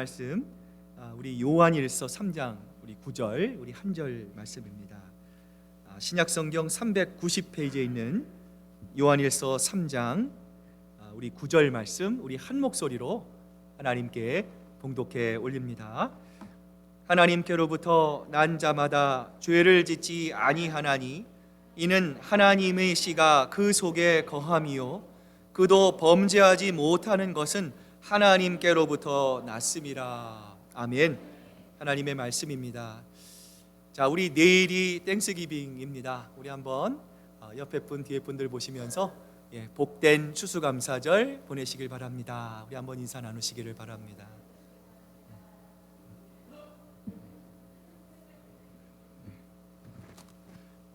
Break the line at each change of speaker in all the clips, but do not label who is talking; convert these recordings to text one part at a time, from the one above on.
말씀 우리 요한일서 3장 우리 9절 우리 한 절 말씀입니다. 신약성경 390페이지에 있는 요한일서 3장 우리 9절 말씀 우리 한 목소리로 하나님께 봉독해 올립니다. 하나님께로부터 난 자마다 죄를 짓지 아니하나니 이는 하나님의 씨가 그 속에 거함이요 그도 범죄하지 못하는 것은 하나님께로부터 났음이라. 아멘. 하나님의 말씀입니다. 자, 우리 내일이 땡스기빙입니다. 우리 한번 옆에 분 뒤에 분들 보시면서 복된 추수감사절 보내시길 바랍니다. 우리 한번 인사 나누시기를 바랍니다.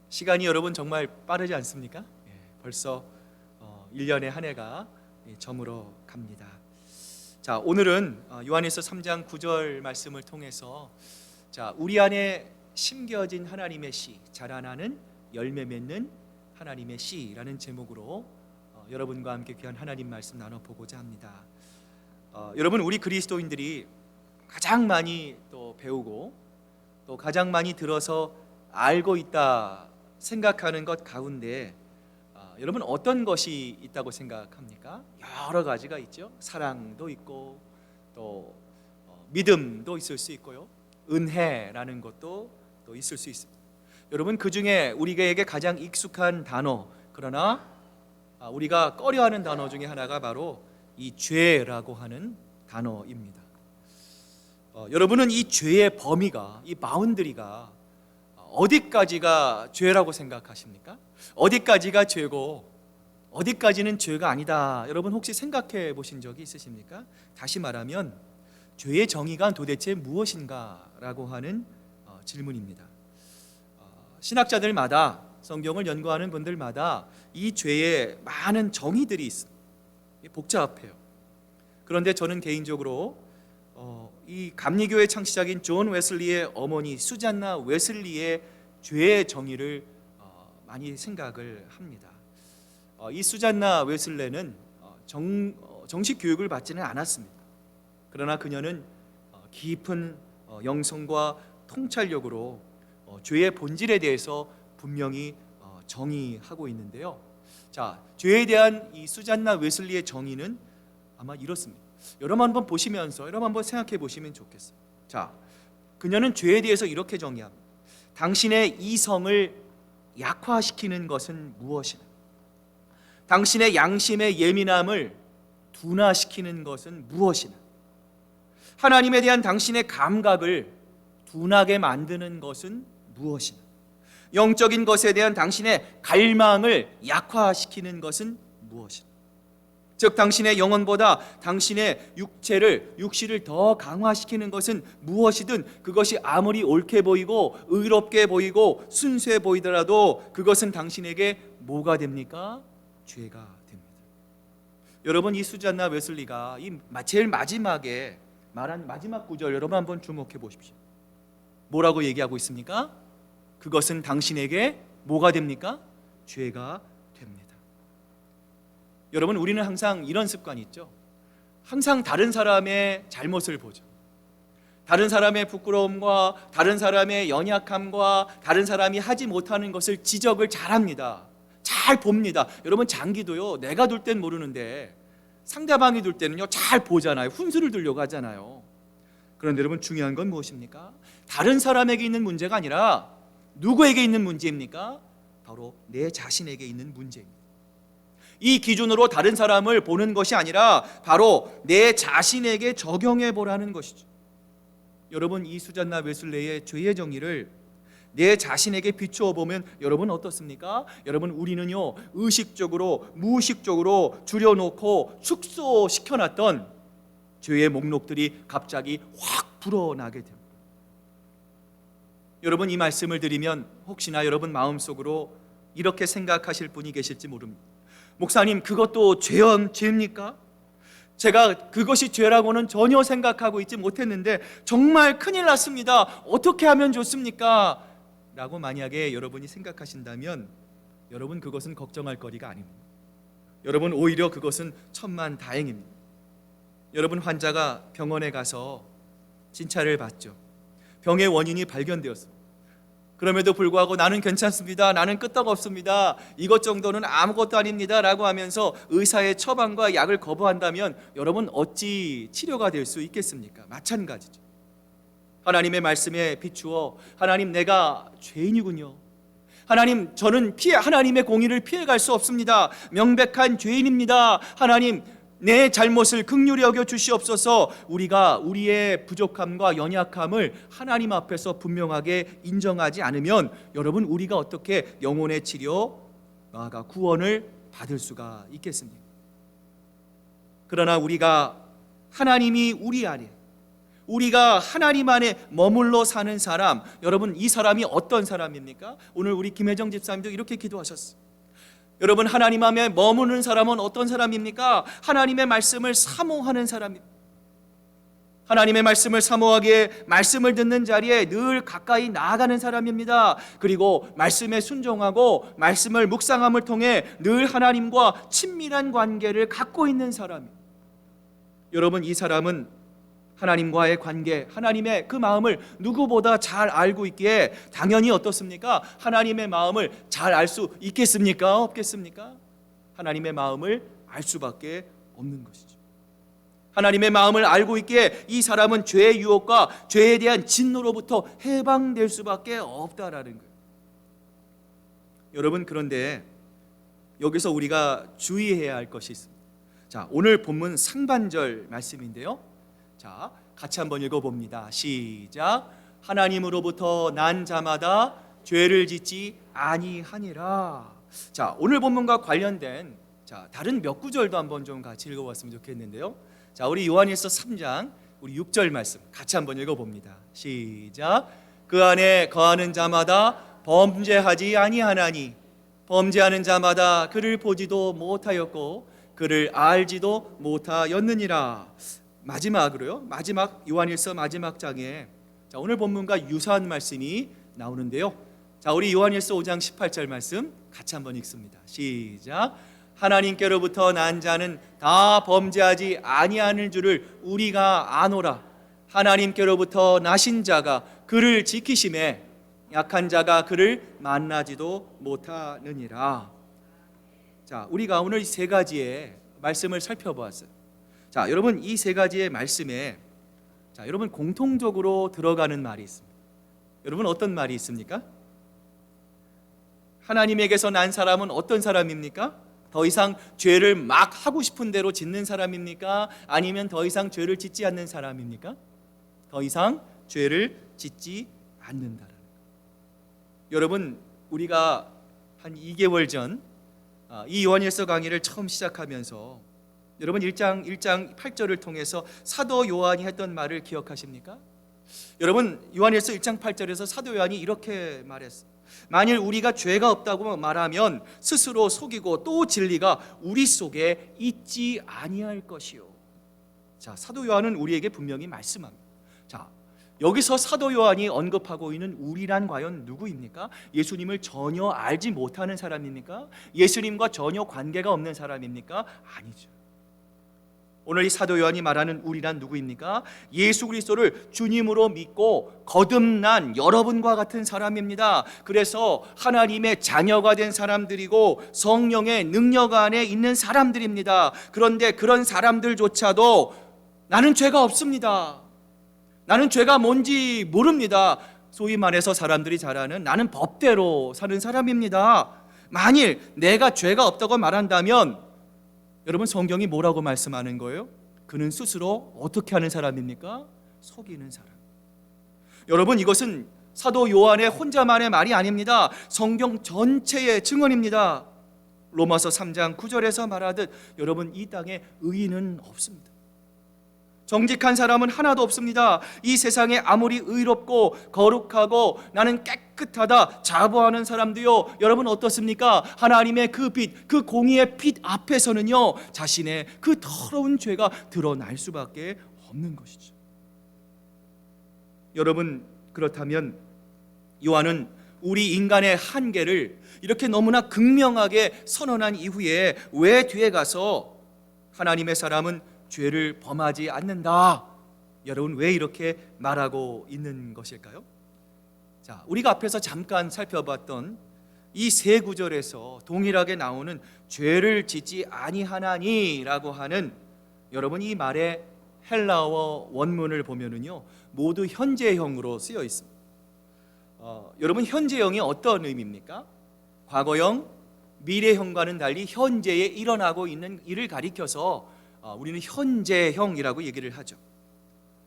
시간이 여러분 정말 빠르지 않습니까? 벌써 1년의 한 해가 저물어 갑니다. 자, 오늘은 요한일서 3장 9절 말씀을 통해서 우리 안에 심겨진 하나님의 씨, 자라나는 열매 맺는 하나님의 씨라는 제목으로 여러분과 함께 귀한 하나님 말씀 나눠보고자 합니다. 여러분, 우리 그리스도인들이 가장 많이 또 배우고 또 가장 많이 들어서 알고 있다 생각하는 것 가운데 여러분 어떤 것이 있다고 생각합니까? 여러 가지가 있죠. 사랑도 있고 또 믿음도 있을 수 있고요, 은혜라는 것도 또 있을 수 있습니다. 여러분, 그 중에 우리에게 가장 익숙한 단어, 그러나 우리가 꺼려하는 단어 중에 하나가 바로 이 죄라고 하는 단어입니다. 여러분은 이 죄의 범위가, 이 바운더리가 어디까지가 죄라고 생각하십니까? 어디까지가 죄고 어디까지는 죄가 아니다, 여러분 혹시 생각해 보신 적이 있으십니까? 다시 말하면 죄의 정의가 도대체 무엇인가 라고 하는 질문입니다. 신학자들마다, 성경을 연구하는 분들마다 이 죄에 많은 정의들이 있습니다. 복잡해요. 그런데 저는 개인적으로 이 감리교의 창시자인 존 웨슬리의 어머니 수잔나 웨슬리의 죄의 정의를 많이 생각을 합니다. 이 수잔나 웨슬레는 정식 교육을 받지는 않았습니다. 그러나 그녀는 깊은 영성과 통찰력으로 죄의 본질에 대해서 분명히 정의하고 있는데요. 자, 죄에 대한 이 수잔나 웨슬리의 정의는 아마 이렇습니다. 여러분 한번 보시면서 여러분 한번 생각해 보시면 좋겠어요. 자, 그녀는 죄에 대해서 이렇게 정의합니다. 당신의 이성을 약화시키는 것은 무엇이냐? 당신의 양심의 예민함을 둔화시키는 것은 무엇이냐? 하나님에 대한 당신의 감각을 둔하게 만드는 것은 무엇이냐? 영적인 것에 대한 당신의 갈망을 약화시키는 것은 무엇이냐? 즉 당신의 영혼보다 당신의 육신을 더 강화시키는 것은 무엇이든 그것이 아무리 옳게 보이고 의롭게 보이고 순수해 보이더라도 그것은 당신에게 뭐가 됩니까? 죄가 됩니다. 여러분, 이 수잔나 웨슬리가 이 제일 마지막에 말한 마지막 구절 여러분 한번 주목해 보십시오. 뭐라고 얘기하고 있습니까? 그것은 당신에게 뭐가 됩니까? 죄가 됩니다. 여러분, 우리는 항상 이런 습관이 있죠. 항상 다른 사람의 잘못을 보죠. 다른 사람의 부끄러움과 다른 사람의 연약함과 다른 사람이 하지 못하는 것을 지적을 잘합니다. 잘 봅니다. 여러분, 장기도요, 내가 둘 땐 모르는데 상대방이 둘 때는요 잘 보잖아요. 훈수를 두려고 하잖아요. 그런데 여러분, 중요한 건 무엇입니까? 다른 사람에게 있는 문제가 아니라 누구에게 있는 문제입니까? 바로 내 자신에게 있는 문제입니다. 이 기준으로 다른 사람을 보는 것이 아니라 바로 내 자신에게 적용해 보라는 것이죠. 여러분, 이 수잔나 웨슬레의 죄의 정의를 내 자신에게 비추어 보면 여러분 어떻습니까? 여러분, 우리는요 의식적으로 무의식적으로 줄여놓고 축소시켜놨던 죄의 목록들이 갑자기 확 불어나게 됩니다. 여러분, 이 말씀을 드리면 혹시나 여러분 마음속으로 이렇게 생각하실 분이 계실지 모릅니다. 목사님, 그것도 죄입니까? 제가 그것이 죄라고는 전혀 생각하고 있지 못했는데 정말 큰일 났습니다. 어떻게 하면 좋습니까? 라고 만약에 여러분이 생각하신다면 여러분, 그것은 걱정할 거리가 아닙니다. 여러분, 오히려 그것은 천만다행입니다. 여러분, 환자가 병원에 가서 진찰을 받죠. 병의 원인이 발견되었습니다. 그럼에도 불구하고 나는 괜찮습니다. 나는 끄떡없습니다. 이것 정도는 아무것도 아닙니다. 라고 하면서 의사의 처방과 약을 거부한다면 여러분 어찌 치료가 될 수 있겠습니까? 마찬가지죠. 하나님의 말씀에 비추어 하나님, 내가 죄인이군요. 하나님, 저는 하나님의 공의를 피해갈 수 없습니다. 명백한 죄인입니다. 하나님, 내 잘못을 긍휼히 여겨 주시옵소서. 우리가 우리의 부족함과 연약함을 하나님 앞에서 분명하게 인정하지 않으면 여러분, 우리가 어떻게 영혼의 치료, 나아가 구원을 받을 수가 있겠습니까? 그러나 우리가 하나님이 우리 안에, 우리가 하나님 안에 머물러 사는 사람, 여러분, 이 사람이 어떤 사람입니까? 오늘 우리 김혜정 집사님도 이렇게 기도하셨어요. 여러분, 하나님 안에 머무는 사람은 어떤 사람입니까? 하나님의 말씀을 사모하는 사람입니다. 하나님의 말씀을 사모하기에 말씀을 듣는 자리에 늘 가까이 나아가는 사람입니다. 그리고 말씀에 순종하고 말씀을 묵상함을 통해 늘 하나님과 친밀한 관계를 갖고 있는 사람입니다. 여러분, 이 사람은 하나님과의 관계, 하나님의 그 마음을 누구보다 잘 알고 있기에 당연히 어떻습니까? 하나님의 마음을 잘 알 수 있겠습니까? 없겠습니까? 하나님의 마음을 알 수밖에 없는 것이죠. 하나님의 마음을 알고 있기에 이 사람은 죄의 유혹과 죄에 대한 진노로부터 해방될 수밖에 없다라는 거예요. 여러분, 그런데 여기서 우리가 주의해야 할 것이 있습니다. 자, 오늘 본문 상반절 말씀인데요. 자, 같이 한번 읽어봅니다. 시작. 하나님으로부터 난 자마다 죄를 짓지 아니하니라. 자, 오늘 본문과 관련된 다른 몇 구절도 한번 좀 같이 읽어봤으면 좋겠는데요. 자, 우리 요한일서 3장 우리 6절 말씀 같이 한번 읽어봅니다. 시작. 그 안에 거하는 자마다 범죄하지 아니하나니 범죄하는 자마다 그를 보지도 못하였고 그를 알지도 못하였느니라. 마지막으로요, 마지막 요한일서 마지막 장에 오늘 본문과 유사한 말씀이 나오는데요. 자, 우리 요한일서 5장 18절 말씀 같이 한번 읽습니다. 시작. 하나님께로부터 난 자는 다 범죄하지 아니하는 줄을 우리가 아노라. 하나님께로부터 나신 자가 그를 지키심에 약한 자가 그를 만나지도 못하느니라. 자, 우리가 오늘 이 세 가지의 말씀을 살펴보았어요. 자, 여러분, 이 세 가지의 말씀에 여러분 공통적으로 들어가는 말이 있습니다. 여러분, 어떤 말이 있습니까? 하나님에게서 난 사람은 어떤 사람입니까? 더 이상 죄를 막 하고 싶은 대로 짓는 사람입니까? 아니면 더 이상 죄를 짓지 않는 사람입니까? 더 이상 죄를 짓지 않는다라는 것. 여러분, 우리가 한 2개월 전 이 요한일서 강의를 처음 시작하면서 여러분 1장 8절을 통해서 사도 요한이 했던 말을 기억하십니까? 여러분, 요한일서 1장 8절에서 사도 요한이 이렇게 말했어요. 만일 우리가 죄가 없다고 말하면 스스로 속이고 또 진리가 우리 속에 있지 아니할 것이요. 자, 사도 요한은 우리에게 분명히 말씀합니다. 자, 여기서 사도 요한이 언급하고 있는 우리란 과연 누구입니까? 예수님을 전혀 알지 못하는 사람입니까? 예수님과 전혀 관계가 없는 사람입니까? 아니죠. 오늘 이 사도 요한이 말하는 우리란 누구입니까? 예수 그리스도를 주님으로 믿고 거듭난 여러분과 같은 사람입니다. 그래서 하나님의 자녀가 된 사람들이고 성령의 능력 안에 있는 사람들입니다. 그런데 그런 사람들조차도 나는 죄가 없습니다. 나는 죄가 뭔지 모릅니다. 소위 말해서 사람들이 잘 아는 나는 법대로 사는 사람입니다. 만일 내가 죄가 없다고 말한다면 여러분, 성경이 뭐라고 말씀하는 거예요? 그는 스스로 어떻게 하는 사람입니까? 속이는 사람. 여러분, 이것은 사도 요한의 혼자만의 말이 아닙니다. 성경 전체의 증언입니다. 로마서 3장 9절에서 말하듯 여러분, 이 땅에 의인은 없습니다. 정직한 사람은 하나도 없습니다. 이 세상에 아무리 의롭고 거룩하고 나는 깨끗하다 자부하는 사람도요, 여러분 어떻습니까? 하나님의 그 빛, 그 공의의 빛 앞에서는요, 자신의 그 더러운 죄가 드러날 수밖에 없는 것이죠. 여러분, 그렇다면 요한은 우리 인간의 한계를 이렇게 너무나 극명하게 선언한 이후에 왜 뒤에 가서 하나님의 사람은 죄를 범하지 않는다, 여러분 왜 이렇게 말하고 있는 것일까요? 자, 우리가 앞에서 잠깐 살펴봤던 이 세 구절에서 동일하게 나오는 죄를 짓지 아니하나니라고 하는 여러분 이 말의 헬라어 원문을 보면은요 모두 현재형으로 쓰여 있습니다. 여러분 현재형이 어떤 의미입니까? 과거형, 미래형과는 달리 현재에 일어나고 있는 일을 가리켜서 우리는 현재형이라고 얘기를 하죠.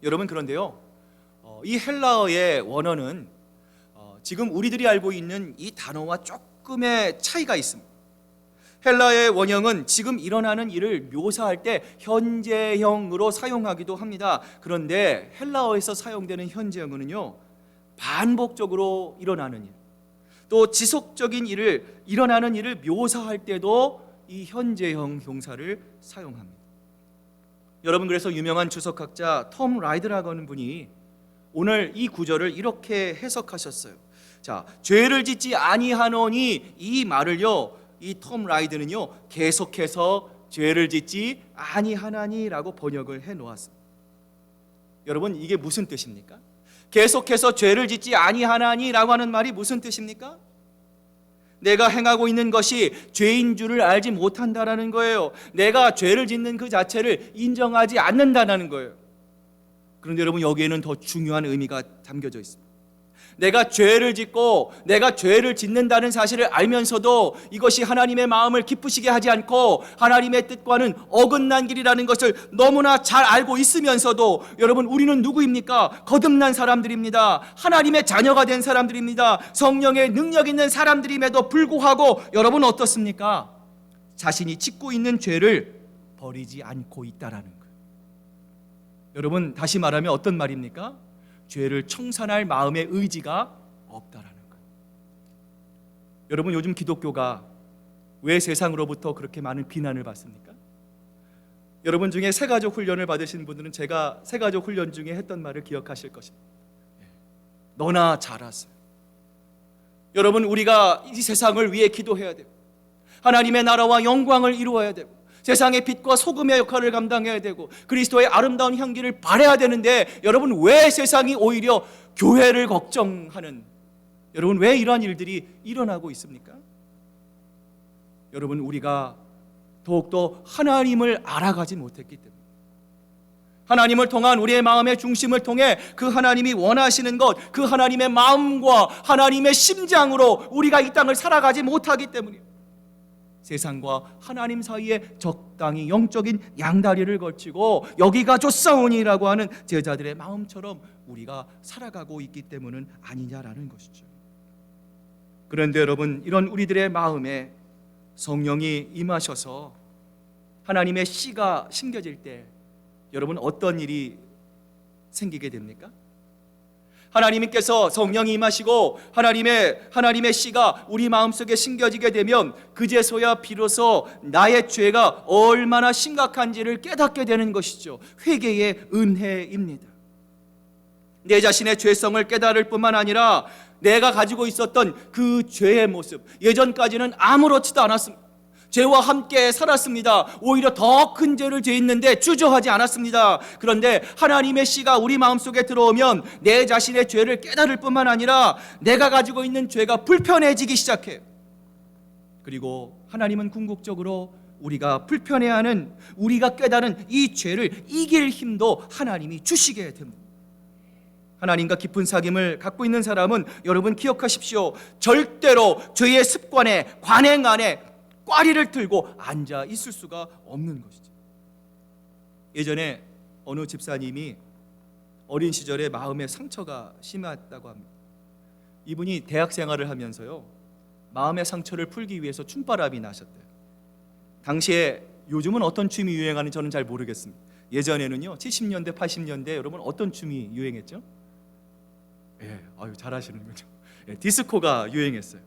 여러분 그런데요 이 헬라어의 원어는 지금 우리들이 알고 있는 이 단어와 조금의 차이가 있습니다. 헬라의 원형은 지금 일어나는 일을 묘사할 때 현재형으로 사용하기도 합니다. 그런데 헬라어에서 사용되는 현재형은요 반복적으로 일어나는 일, 또 지속적인 일어나는 일을 묘사할 때도 이 현재형 형사를 사용합니다. 여러분 그래서 유명한 주석학자 톰 라이드라고 하는 분이 오늘 이 구절을 이렇게 해석하셨어요. 자, 죄를 짓지 아니하노니 이 말을요 이 톰 라이드는요 계속해서 죄를 짓지 아니하나니라고 번역을 해 놓았습니다. 여러분 이게 무슨 뜻입니까? 계속해서 죄를 짓지 아니하나니라고 하는 말이 무슨 뜻입니까? 내가 행하고 있는 것이 죄인 줄을 알지 못한다라는 거예요. 내가 죄를 짓는 그 자체를 인정하지 않는다는 거예요. 그런데 여러분 여기에는 더 중요한 의미가 담겨져 있습니다. 내가 죄를 짓고 내가 죄를 짓는다는 사실을 알면서도 이것이 하나님의 마음을 기쁘시게 하지 않고 하나님의 뜻과는 어긋난 길이라는 것을 너무나 잘 알고 있으면서도 여러분 우리는 누구입니까? 거듭난 사람들입니다. 하나님의 자녀가 된 사람들입니다. 성령의 능력 있는 사람들임에도 불구하고 여러분 어떻습니까? 자신이 짓고 있는 죄를 버리지 않고 있다라는 거예요. 여러분 다시 말하면 어떤 말입니까? 죄를 청산할 마음의 의지가 없다라는 거예요. 여러분 요즘 기독교가 왜 세상으로부터 그렇게 많은 비난을 받습니까? 여러분 중에 새가족 훈련을 받으신 분들은 제가 새가족 훈련 중에 했던 말을 기억하실 것입니다. 너나 잘하세요. 여러분 우리가 이 세상을 위해 기도해야 되고 하나님의 나라와 영광을 이루어야 되고 세상의 빛과 소금의 역할을 감당해야 되고 그리스도의 아름다운 향기를 발해야 되는데 여러분 왜 세상이 오히려 교회를 걱정하는 여러분 왜 이러한 일들이 일어나고 있습니까? 여러분 우리가 더욱더 하나님을 알아가지 못했기 때문에 하나님을 통한 우리의 마음의 중심을 통해 그 하나님이 원하시는 것 그 하나님의 마음과 하나님의 심장으로 우리가 이 땅을 살아가지 못하기 때문이에요. 세상과 하나님 사이에 적당히 영적인 양다리를 걸치고 여기가 좋사오니라고 하는 제자들의 마음처럼 우리가 살아가고 있기 때문은 아니냐라는 것이죠. 그런데 여러분 이런 우리들의 마음에 성령이 임하셔서 하나님의 씨가 심겨질 때 여러분 어떤 일이 생기게 됩니까? 하나님께서 성령이 임하시고 하나님의 씨가 우리 마음속에 심겨지게 되면 그제서야 비로소 나의 죄가 얼마나 심각한지를 깨닫게 되는 것이죠. 회개의 은혜입니다. 내 자신의 죄성을 깨달을 뿐만 아니라 내가 가지고 있었던 그 죄의 모습, 예전까지는 아무렇지도 않았습니다. 죄와 함께 살았습니다. 오히려 더 큰 죄를 짓는데 주저하지 않았습니다. 그런데 하나님의 씨가 우리 마음속에 들어오면 내 자신의 죄를 깨달을 뿐만 아니라 내가 가지고 있는 죄가 불편해지기 시작해요. 그리고 하나님은 궁극적으로 우리가 불편해하는 우리가 깨달은 이 죄를 이길 힘도 하나님이 주시게 됩니다. 하나님과 깊은 사귐을 갖고 있는 사람은 여러분 기억하십시오. 절대로 죄의 습관에 관행 안에 꽈리를 들고 앉아 있을 수가 없는 것이죠. 예전에 어느 집사님이 어린 시절에 마음의 상처가 심했다고 합니다. 이분이 대학 생활을 하면서요 마음의 상처를 풀기 위해서 춤바람이 나셨대요. 당시에 요즘은 어떤 춤이 유행하는지 저는 잘 모르겠습니다. 예전에는요 70년대 80년대 여러분 어떤 춤이 유행했죠? 잘하시는 거죠. 디스코가 유행했어요.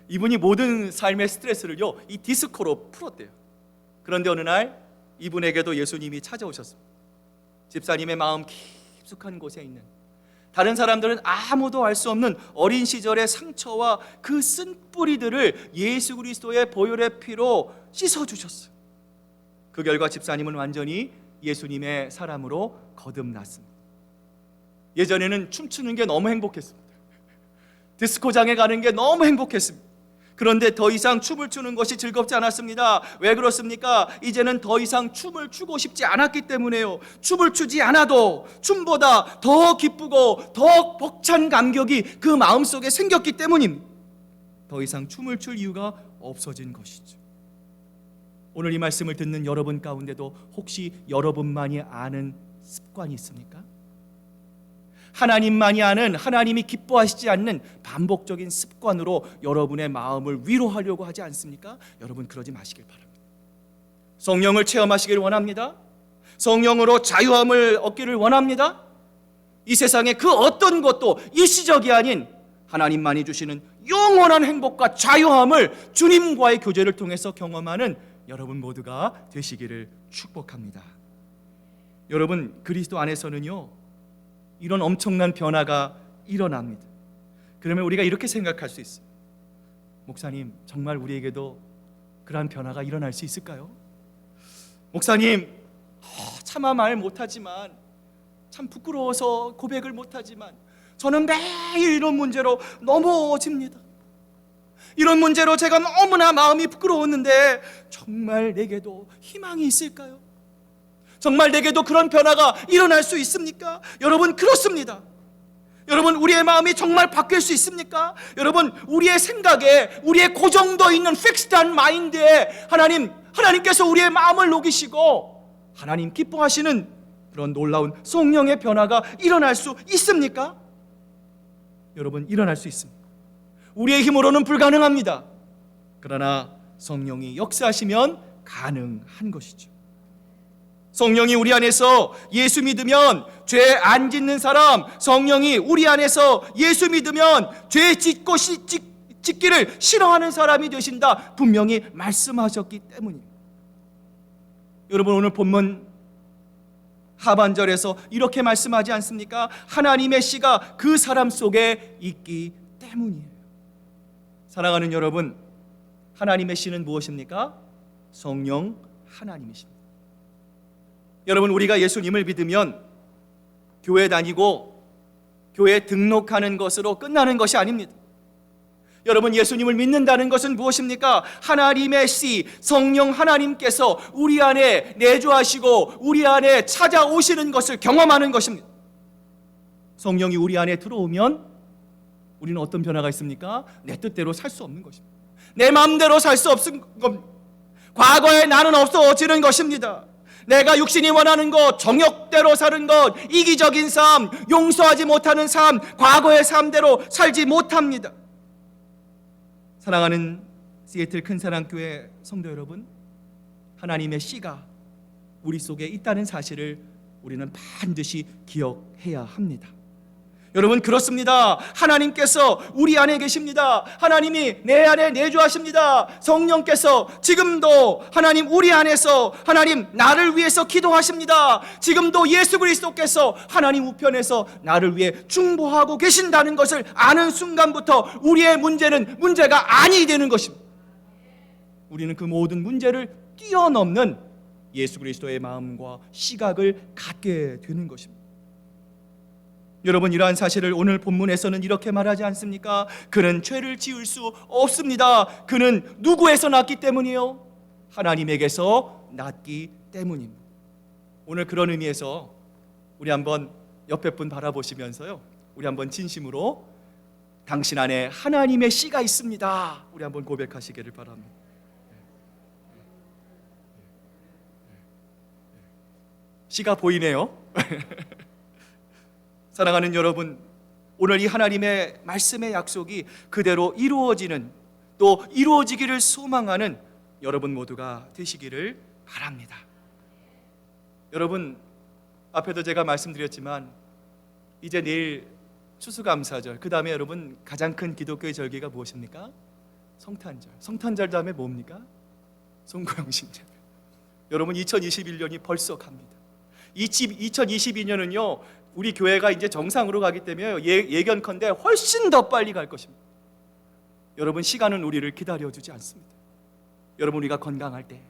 이분이 모든 삶의 스트레스를요 이 디스코로 풀었대요. 그런데 어느 날 이분에게도 예수님이 찾아오셨습니다. 집사님의 마음 깊숙한 곳에 있는 다른 사람들은 아무도 알 수 없는 어린 시절의 상처와 그 쓴 뿌리들을 예수 그리스도의 보혈의 피로 씻어주셨어요. 그 결과 집사님은 완전히 예수님의 사람으로 거듭났습니다. 예전에는 춤추는 게 너무 행복했습니다. 디스코장에 가는 게 너무 행복했습니다. 그런데 더 이상 춤을 추는 것이 즐겁지 않았습니다. 왜 그렇습니까? 이제는 더 이상 춤을 추고 싶지 않았기 때문에요. 춤을 추지 않아도 춤보다 더 기쁘고 더 벅찬 감격이 그 마음속에 생겼기 때문입니다. 더 이상 춤을 출 이유가 없어진 것이죠. 오늘 이 말씀을 듣는 여러분 가운데도 혹시 여러분만이 아는 습관이 있습니까? 하나님만이 아는, 하나님이 기뻐하시지 않는 반복적인 습관으로 여러분의 마음을 위로하려고 하지 않습니까? 여러분 그러지 마시길 바랍니다. 성령을 체험하시길 원합니다. 성령으로 자유함을 얻기를 원합니다. 이 세상의 그 어떤 것도 일시적이 아닌 하나님만이 주시는 영원한 행복과 자유함을 주님과의 교제를 통해서 경험하는 여러분 모두가 되시기를 축복합니다. 여러분, 그리스도 안에서는요, 이런 엄청난 변화가 일어납니다. 그러면 우리가 이렇게 생각할 수 있어요. 목사님, 정말 우리에게도 그러한 변화가 일어날 수 있을까요? 목사님, 차마 말 못하지만, 참 부끄러워서 고백을 못하지만 저는 매일 이런 문제로 넘어집니다. 이런 문제로 제가 너무나 마음이 부끄러웠는데 정말 내게도 희망이 있을까요? 정말 내게도 그런 변화가 일어날 수 있습니까? 여러분, 그렇습니다. 여러분, 우리의 마음이 정말 바뀔 수 있습니까? 여러분, 우리의 생각에, 우리의 고정되어 있는 픽스드한 마인드에 하나님께서 우리의 마음을 녹이시고 하나님 기뻐하시는 그런 놀라운 성령의 변화가 일어날 수 있습니까? 여러분, 일어날 수 있습니다. 우리의 힘으로는 불가능합니다. 그러나 성령이 역사하시면 가능한 것이죠. 성령이 우리 안에서 예수 믿으면 죄 안 짓는 사람, 성령이 우리 안에서 예수 믿으면 죄 짓기를 싫어하는 사람이 되신다, 분명히 말씀하셨기 때문입니다. 여러분, 오늘 본문 하반절에서 이렇게 말씀하지 않습니까? 하나님의 씨가 그 사람 속에 있기 때문이에요. 사랑하는 여러분, 하나님의 씨는 무엇입니까? 성령 하나님이십니다. 여러분, 우리가 예수님을 믿으면 교회 다니고 교회 등록하는 것으로 끝나는 것이 아닙니다. 여러분, 예수님을 믿는다는 것은 무엇입니까? 하나님의 씨, 성령 하나님께서 우리 안에 내주하시고 우리 안에 찾아오시는 것을 경험하는 것입니다. 성령이 우리 안에 들어오면 우리는 어떤 변화가 있습니까? 내 뜻대로 살 수 없는 것입니다. 내 마음대로 살 수 없는 겁니다. 과거의 나는 없어지는 것입니다. 내가 육신이 원하는 것, 정욕대로 사는 것, 이기적인 삶, 용서하지 못하는 삶, 과거의 삶대로 살지 못합니다. 사랑하는 시애틀 큰사랑교회 성도 여러분, 하나님의 씨가 우리 속에 있다는 사실을 우리는 반드시 기억해야 합니다. 여러분, 그렇습니다. 하나님께서 우리 안에 계십니다. 하나님이 내 안에 내주하십니다. 성령께서 지금도 하나님 우리 안에서 하나님 나를 위해서 기도하십니다. 지금도 예수 그리스도께서 하나님 우편에서 나를 위해 중보하고 계신다는 것을 아는 순간부터 우리의 문제는 문제가 아니 되는 것입니다. 우리는 그 모든 문제를 뛰어넘는 예수 그리스도의 마음과 시각을 갖게 되는 것입니다. 여러분, 이러한 사실을 오늘 본문에서는 이렇게 말하지 않습니까? 그는 죄를 지을 수 없습니다. 그는 누구에서 났기 때문이요? 하나님에게서 났기 때문입니다. 오늘 그런 의미에서 우리 한번 옆에 분 바라보시면서요, 우리 한번 진심으로 당신 안에 하나님의 씨가 있습니다, 우리 한번 고백하시기를 바랍니다. 씨가 보이네요. 사랑하는 여러분, 오늘 이 하나님의 말씀의 약속이 그대로 이루어지는, 또 이루어지기를 소망하는 여러분 모두가 되시기를 바랍니다. 여러분, 앞에도 제가 말씀드렸지만 이제 내일 추수감사절, 그 다음에 여러분 가장 큰 기독교의 절기가 무엇입니까? 성탄절. 성탄절 다음에 뭡니까? 송구영신절. 여러분, 2021년이 벌써 갑니다. 2022년은요 우리 교회가 이제 정상으로 가기 때문에 예견컨대 훨씬 더 빨리 갈 것입니다. 여러분, 시간은 우리를 기다려주지 않습니다. 여러분, 우리가 건강할 때,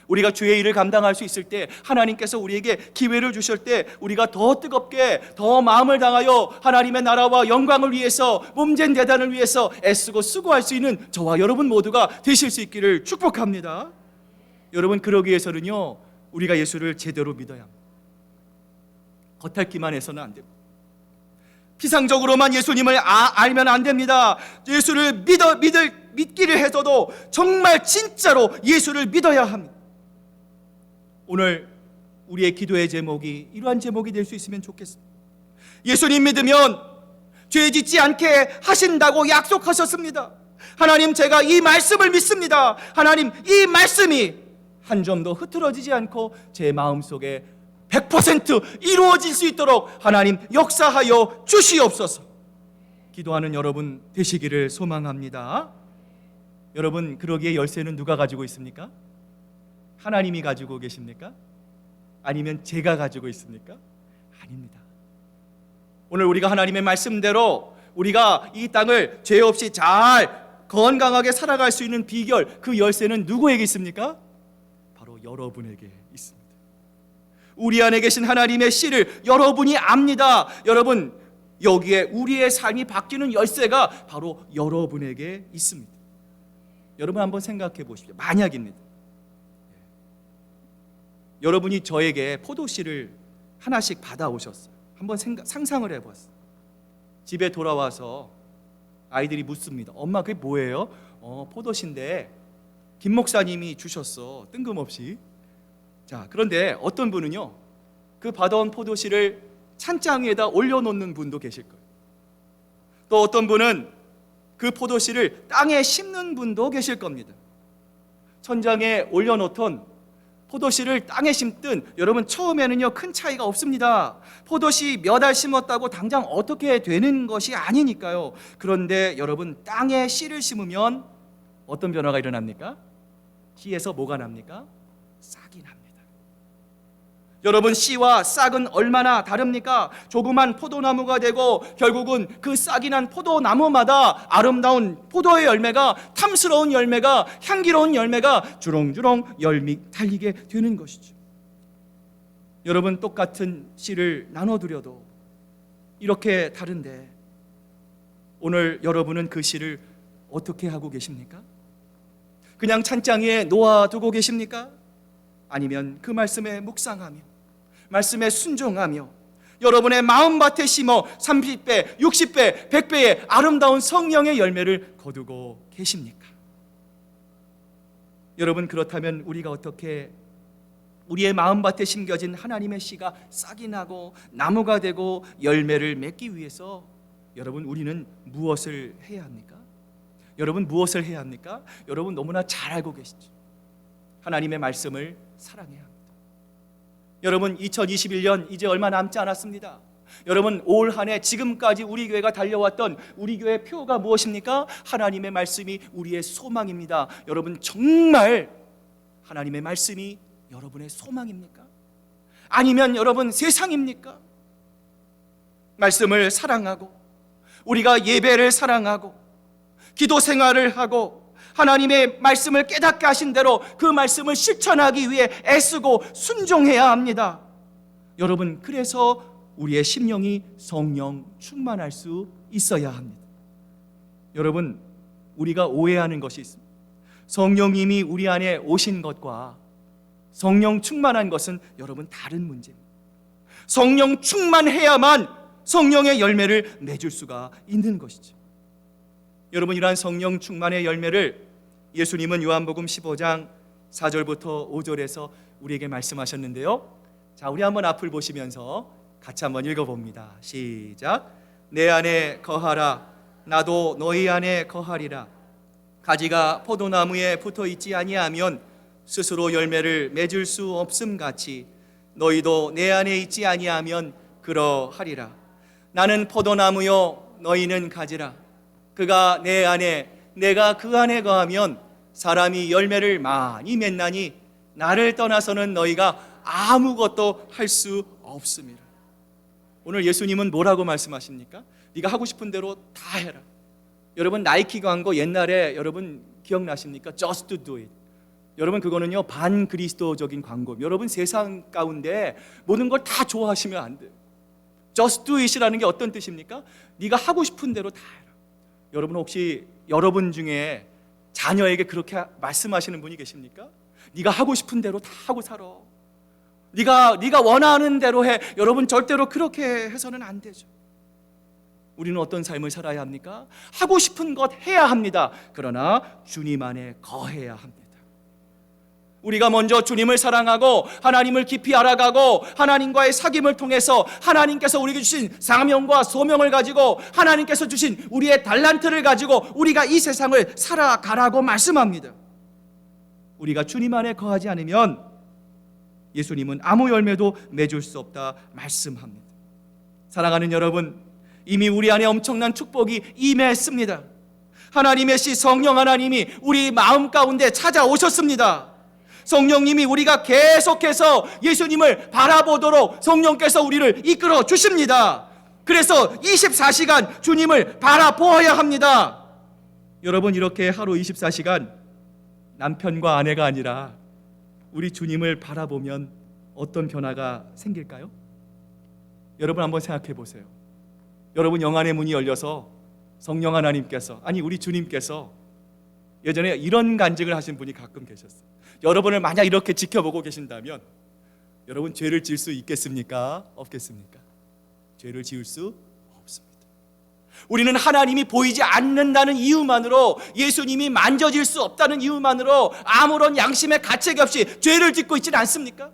우리가 주의 일을 감당할 수 있을 때, 하나님께서 우리에게 기회를 주실 때 우리가 더 뜨겁게, 더 마음을 다하여 하나님의 나라와 영광을 위해서, 몸된 대단을 위해서 애쓰고 수고할 수 있는 저와 여러분 모두가 되실 수 있기를 축복합니다. 여러분, 그러기 위해서는요, 우리가 예수를 제대로 믿어야 합니다. 겉핥기만 해서는 안 됩니다. 피상적으로만 예수님을 알면 안 됩니다. 예수를 믿기를 해서도 정말 진짜로 예수를 믿어야 합니다. 오늘 우리의 기도의 제목이 이러한 제목이 될 수 있으면 좋겠습니다. 예수님 믿으면 죄 짓지 않게 하신다고 약속하셨습니다. 하나님, 제가 이 말씀을 믿습니다. 하나님, 이 말씀이 한 점도 흐트러지지 않고 제 마음속에 100% 이루어질 수 있도록 하나님 역사하여 주시옵소서. 기도하는 여러분 되시기를 소망합니다. 여러분, 그러기에 열쇠는 누가 가지고 있습니까? 하나님이 가지고 계십니까? 아니면 제가 가지고 있습니까? 아닙니다. 오늘 우리가 하나님의 말씀대로 우리가 이 땅을 죄 없이 잘 건강하게 살아갈 수 있는 비결, 그 열쇠는 누구에게 있습니까? 바로 여러분에게 있습니다. 우리 안에 계신 하나님의 씨를 여러분이 압니다. 여러분, 여기에 우리의 삶이 바뀌는 열쇠가 바로 여러분에게 있습니다. 여러분, 한번 생각해 보십시오. 만약입니다. 여러분이 저에게 포도씨를 하나씩 받아오셨어요. 한번 상상을 해봤어요. 집에 돌아와서 아이들이 묻습니다. 엄마, 그게 뭐예요? 포도씨인데 김 목사님이 주셨어, 뜬금없이. 자, 그런데 어떤 분은요, 그 받아온 포도씨를 찬장 위에다 올려놓는 분도 계실 거예요. 또 어떤 분은 그 포도씨를 땅에 심는 분도 계실 겁니다. 천장에 올려놓던 포도씨를 땅에 심든 여러분, 처음에는요 큰 차이가 없습니다. 포도씨 몇 알 심었다고 당장 어떻게 되는 것이 아니니까요. 그런데 여러분, 땅에 씨를 심으면 어떤 변화가 일어납니까? 씨에서 뭐가 납니까? 싹이 납니다. 여러분, 씨와 싹은 얼마나 다릅니까? 조그만 포도나무가 되고 결국은 그 싹이 난 포도나무마다 아름다운 포도의 열매가, 탐스러운 열매가, 향기로운 열매가 주렁주렁 열매 달리게 되는 것이죠. 여러분, 똑같은 씨를 나눠드려도 이렇게 다른데 오늘 여러분은 그 씨를 어떻게 하고 계십니까? 그냥 찬장 위에 놓아두고 계십니까? 아니면 그 말씀에 묵상하며 말씀에 순종하며 여러분의 마음밭에 심어 30배, 60배, 100배의 아름다운 성령의 열매를 거두고 계십니까? 여러분, 그렇다면 우리가 어떻게 우리의 마음밭에 심겨진 하나님의 씨가 싹이 나고 나무가 되고 열매를 맺기 위해서 여러분, 우리는 무엇을 해야 합니까? 여러분, 무엇을 해야 합니까? 여러분, 너무나 잘 알고 계시죠. 하나님의 말씀을 사랑해야 합니다. 여러분, 2021년 이제 얼마 남지 않았습니다. 여러분, 올 한 해 지금까지 우리 교회가 달려왔던 우리 교회의 표가 무엇입니까? 하나님의 말씀이 우리의 소망입니다. 여러분, 정말 하나님의 말씀이 여러분의 소망입니까? 아니면 여러분, 세상입니까? 말씀을 사랑하고 우리가 예배를 사랑하고 기도 생활을 하고 하나님의 말씀을 깨닫게 하신 대로 그 말씀을 실천하기 위해 애쓰고 순종해야 합니다. 여러분, 그래서 우리의 심령이 성령 충만할 수 있어야 합니다. 여러분, 우리가 오해하는 것이 있습니다. 성령님이 우리 안에 오신 것과 성령 충만한 것은 여러분, 다른 문제입니다. 성령 충만해야만 성령의 열매를 맺을 수가 있는 것이죠. 여러분, 이러한 성령 충만의 열매를 예수님은 요한복음 15장 4절부터 5절에서 우리에게 말씀하셨는데요. 자, 우리 한번 앞을 보시면서 같이 한번 읽어봅니다. 시작. 내 안에 거하라. 나도 너희 안에 거하리라. 가지가 포도나무에 붙어 있지 아니하면 스스로 열매를 맺을 수 없음 같이 너희도 내 안에 있지 아니하면 그러하리라. 나는 포도나무요 너희는 가지라. 그가 내 안에 내가 그 안에 거하면 사람이 열매를 많이 맺나니 나를 떠나서는 너희가 아무것도 할 수 없습니다. 오늘 예수님은 뭐라고 말씀하십니까? 네가 하고 싶은 대로 다 해라. 여러분, 나이키 광고 옛날에 여러분 기억나십니까? Just do it. 여러분, 그거는요 반그리스도적인 광고. 여러분, 세상 가운데 모든 걸 다 좋아하시면 안 돼요. Just do it이라는 게 어떤 뜻입니까? 네가 하고 싶은 대로 다 해라. 여러분, 혹시 여러분 중에 자녀에게 그렇게 말씀하시는 분이 계십니까? 네가 하고 싶은 대로 다 하고 살아. 네가 원하는 대로 해. 여러분, 절대로 그렇게 해서는 안 되죠. 우리는 어떤 삶을 살아야 합니까? 하고 싶은 것 해야 합니다. 그러나 주님 안에 거해야 합니다. 우리가 먼저 주님을 사랑하고 하나님을 깊이 알아가고 하나님과의 사귐을 통해서 하나님께서 우리에게 주신 사명과 소명을 가지고 하나님께서 주신 우리의 달란트를 가지고 우리가 이 세상을 살아가라고 말씀합니다. 우리가 주님 안에 거하지 않으면 예수님은 아무 열매도 맺을 수 없다 말씀합니다. 사랑하는 여러분, 이미 우리 안에 엄청난 축복이 임했습니다. 하나님의 씨 성령 하나님이 우리 마음 가운데 찾아오셨습니다. 성령님이 우리가 계속해서 예수님을 바라보도록 성령께서 우리를 이끌어 주십니다. 그래서 24시간 주님을 바라보아야 합니다. 여러분, 이렇게 하루 24시간 남편과 아내가 아니라 우리 주님을 바라보면 어떤 변화가 생길까요? 여러분, 한번 생각해 보세요. 여러분, 영안의 문이 열려서 성령 하나님께서, 아니 우리 주님께서 예전에 이런 간증을 하신 분이 가끔 계셨어요. 여러분을 만약 이렇게 지켜보고 계신다면 여러분, 죄를 지을 수 있겠습니까? 없겠습니까? 죄를 지을 수 없습니다. 우리는 하나님이 보이지 않는다는 이유만으로, 예수님이 만져질 수 없다는 이유만으로 아무런 양심의 가책 없이 죄를 짓고 있지는 않습니까?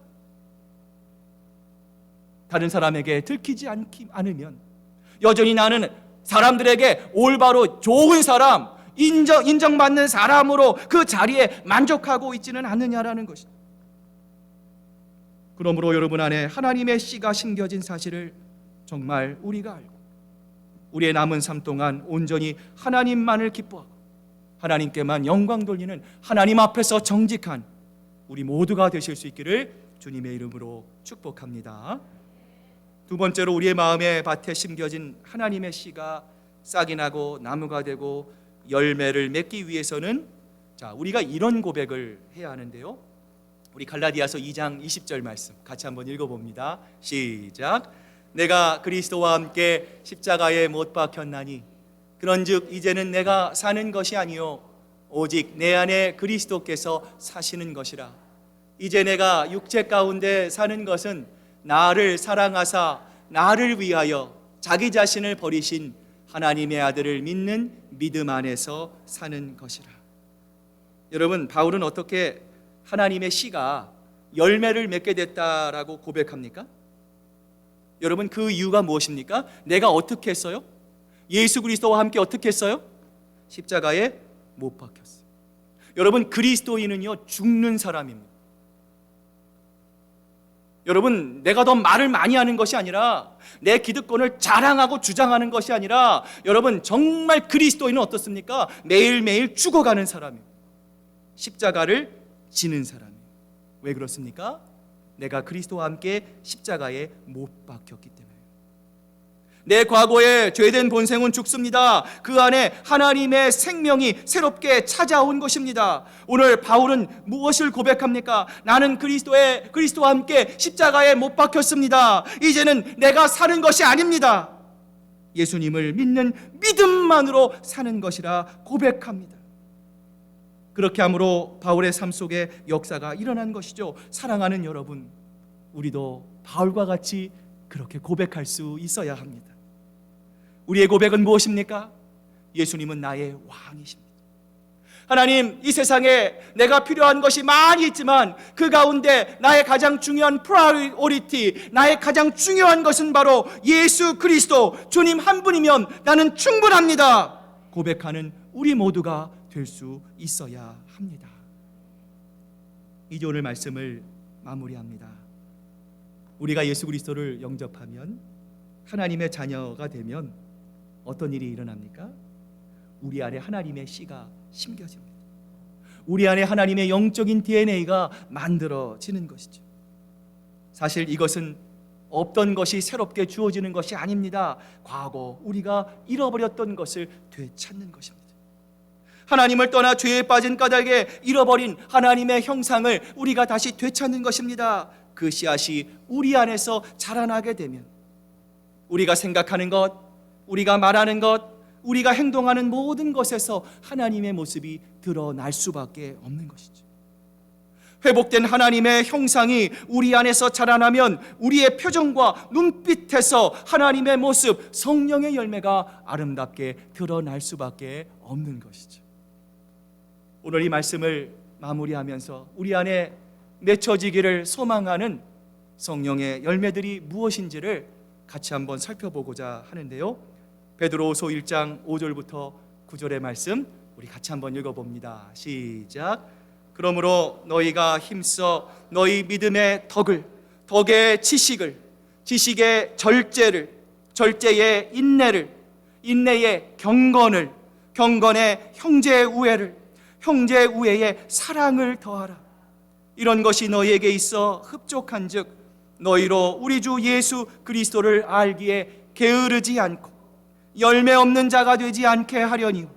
다른 사람에게 들키지 않으면 여전히 나는 사람들에게 올바로 좋은 사람, 인정받는 사람으로 그 자리에 만족하고 있지는 않느냐라는 것입니다. 그러므로 여러분 안에 하나님의 씨가 심겨진 사실을 정말 우리가 알고 우리의 남은 삶 동안 온전히 하나님만을 기뻐하고 하나님께만 영광 돌리는 하나님 앞에서 정직한 우리 모두가 되실 수 있기를 주님의 이름으로 축복합니다. 두 번째로, 우리의 마음의 밭에 심겨진 하나님의 씨가 싹이 나고 나무가 되고 열매를 맺기 위해서는 우리가 이런 고백을 해야 하는데요. 우리 갈라디아서 2장 20절 말씀 같이 한번 읽어봅니다. 시작. 내가 그리스도와 함께 십자가에 못 박혔나니 그런즉 이제는 내가 사는 것이 아니요 오직 내 안에 그리스도께서 사시는 것이라. 이제 내가 육체 가운데 사는 것은 나를 사랑하사 나를 위하여 자기 자신을 버리신 하나님의 아들을 믿는 믿음 안에서 사는 것이라. 여러분, 바울은 어떻게 하나님의 씨가 열매를 맺게 됐다라고 고백합니까? 여러분, 그 이유가 무엇입니까? 내가 어떻게 했어요? 예수 그리스도와 함께 어떻게 했어요? 십자가에 못 박혔어요. 여러분, 그리스도인은요 죽는 사람입니다. 여러분, 내가 더 말을 많이 하는 것이 아니라 내 기득권을 자랑하고 주장하는 것이 아니라 여러분, 정말 그리스도인은 어떻습니까? 매일매일 죽어가는 사람이에요. 십자가를 지는 사람이에요. 왜 그렇습니까? 내가 그리스도와 함께 십자가에 못 박혔기 때문에. 내 과거의 죄된 본생은 죽습니다. 그 안에 하나님의 생명이 새롭게 찾아온 것입니다. 오늘 바울은 무엇을 고백합니까? 나는 그리스도와 함께 십자가에 못 박혔습니다. 이제는 내가 사는 것이 아닙니다. 예수님을 믿는 믿음만으로 사는 것이라 고백합니다. 그렇게 함으로 바울의 삶 속에 역사가 일어난 것이죠. 사랑하는 여러분, 우리도 바울과 같이 그렇게 고백할 수 있어야 합니다. 우리의 고백은 무엇입니까? 예수님은 나의 왕이십니다. 하나님, 이 세상에 내가 필요한 것이 많이 있지만 그 가운데 나의 가장 중요한 프라이오리티, 나의 가장 중요한 것은 바로 예수 그리스도, 주님 한 분이면 나는 충분합니다. 고백하는 우리 모두가 될 수 있어야 합니다. 이제 오늘 말씀을 마무리합니다. 우리가 예수 그리스도를 영접하면, 하나님의 자녀가 되면 어떤 일이 일어납니까? 우리 안에 하나님의 씨가 심겨집니다. 우리 안에 하나님의 영적인 DNA가 만들어지는 것이죠. 사실 이것은 없던 것이 새롭게 주어지는 것이 아닙니다. 과거 우리가 잃어버렸던 것을 되찾는 것입니다. 하나님을 떠나 죄에 빠진 까닭에 잃어버린 하나님의 형상을 우리가 다시 되찾는 것입니다. 그 씨앗이 우리 안에서 자라나게 되면 우리가 생각하는 것, 우리가 말하는 것, 우리가 행동하는 모든 것에서 하나님의 모습이 드러날 수밖에 없는 것이죠. 회복된 하나님의 형상이 우리 안에서 자라나면 우리의 표정과 눈빛에서 하나님의 모습, 성령의 열매가 아름답게 드러날 수밖에 없는 것이죠. 오늘 이 말씀을 마무리하면서 우리 안에 맺혀지기를 소망하는 성령의 열매들이 무엇인지를 같이 한번 살펴보고자 하는데요. 베드로후서 1장 5절부터 9절의 말씀 우리 같이 한번 읽어봅니다. 시작. 그러므로 너희가 힘써 너희 믿음의 덕을, 덕의 지식을, 지식의 절제를, 절제의 인내를, 인내의 경건을, 경건의 형제의 우애를, 형제의 우애에 사랑을 더하라. 이런 것이 너희에게 있어 흡족한즉 너희로 우리 주 예수 그리스도를 알기에 게으르지 않고 열매 없는 자가 되지 않게 하려니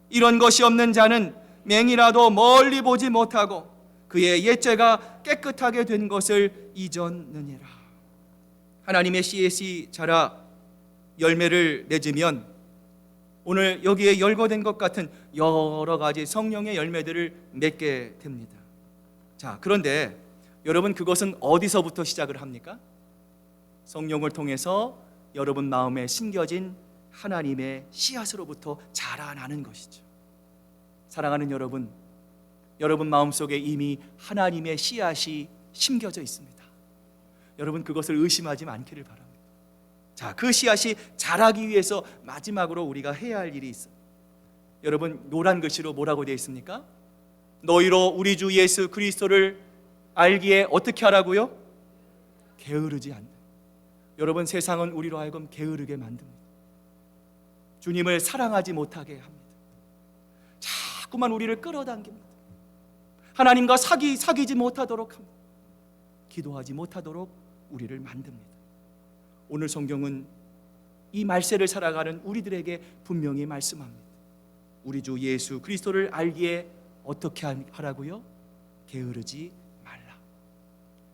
이런 것이 없는 자는 맹이라도 멀리 보지 못하고 그의 옛죄가 깨끗하게 된 것을 잊었느니라. 하나님의 씨앗이 자라 열매를 맺으면 오늘 여기에 열거된 것 같은 여러 가지 성령의 열매들을 맺게 됩니다. 자, 그런데 여러분 그것은 어디서부터 시작을 합니까? 성령을 통해서 여러분 마음에 심겨진 하나님의 씨앗으로부터 자라나는 것이죠. 사랑하는 여러분, 여러분 마음속에 이미 하나님의 씨앗이 심겨져 있습니다. 여러분 그것을 의심하지 않기를 바랍니다. 자, 그 씨앗이 자라기 위해서 마지막으로 우리가 해야 할 일이 있어요. 여러분 노란 글씨로 뭐라고 되어 있습니까? 너희로 우리 주 예수 그리스도를 알기에 어떻게 하라고요? 게으르지 않는. 여러분 세상은 우리로 하여금 게으르게 만듭니다. 주님을 사랑하지 못하게 합니다. 자꾸만 우리를 끌어당깁니다. 하나님과 사귀지 못하도록 합니다. 기도하지 못하도록 우리를 만듭니다. 오늘 성경은 이 말세를 살아가는 우리들에게 분명히 말씀합니다. 우리 주 예수 그리스도를 알기에 어떻게 하라고요? 게으르지 말라.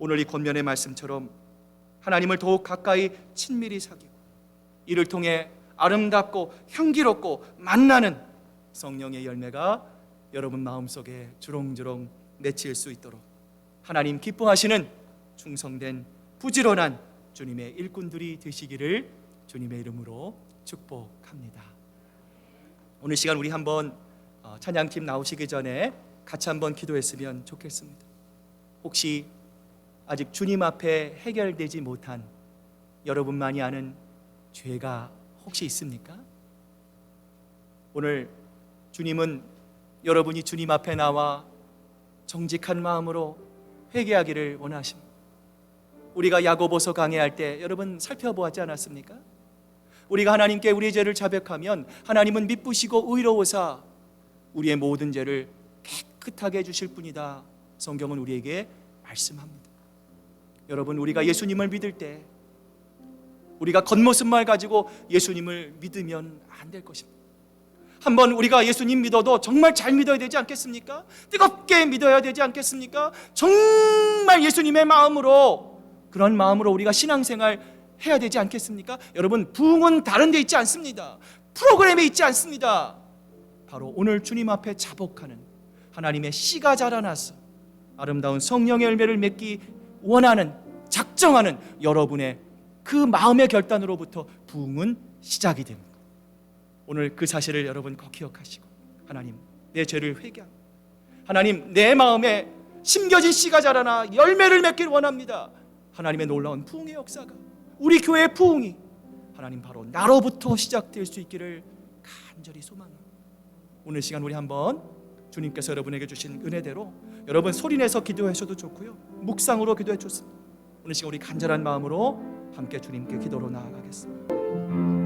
오늘 이 권면의 말씀처럼 하나님을 더욱 가까이 친밀히 사귀고 이를 통해 아름답고 향기롭고 만나는 성령의 열매가 여러분 마음속에 주렁주렁 맺힐 수 있도록 하나님 기뻐하시는 충성된 부지런한 주님의 일꾼들이 되시기를 주님의 이름으로 축복합니다. 오늘 시간 우리 한번 찬양팀 나오시기 전에 같이 한번 기도했으면 좋겠습니다. 혹시 아직 주님 앞에 해결되지 못한 여러분만이 아는 죄가 혹시 있습니까? 오늘 주님은 여러분이 주님 앞에 나와 정직한 마음으로 회개하기를 원하십니다. 우리가 야고보서 강해할 때 여러분 살펴보았지 않았습니까? 우리가 하나님께 우리의 죄를 자백하면 하나님은 미쁘시고 의로우사 우리의 모든 죄를 깨끗하게 해주실 분이다. 성경은 우리에게 말씀합니다. 여러분 우리가 예수님을 믿을 때 우리가 겉모습만 가지고 예수님을 믿으면 안 될 것입니다. 한번 우리가 예수님 믿어도 정말 잘 믿어야 되지 않겠습니까? 뜨겁게 믿어야 되지 않겠습니까? 정말 예수님의 마음으로 그런 마음으로 우리가 신앙생활 해야 되지 않겠습니까? 여러분 부흥은 다른 데 있지 않습니다. 프로그램에 있지 않습니다. 바로 오늘 주님 앞에 자복하는 하나님의 씨가 자라나서 아름다운 성령의 열매를 맺기 원하는 작정하는 여러분의 그 마음의 결단으로부터 부흥은 시작이 됩니다. 오늘 그 사실을 여러분 꼭 기억하시고 하나님 내 죄를 회개합니다. 하나님 내 마음에 심겨진 씨가 자라나 열매를 맺기를 원합니다. 하나님의 놀라운 부흥의 역사가 우리 교회의 부흥이 하나님 바로 나로부터 시작될 수 있기를 간절히 소망합니다. 오늘 시간 우리 한번 주님께서 여러분에게 주신 은혜대로 여러분 소리내서 기도하셔도 좋고요 묵상으로 기도해 줬습니다. 오늘 시간 우리 간절한 마음으로 함께 주님께 기도로 나아가겠습니다.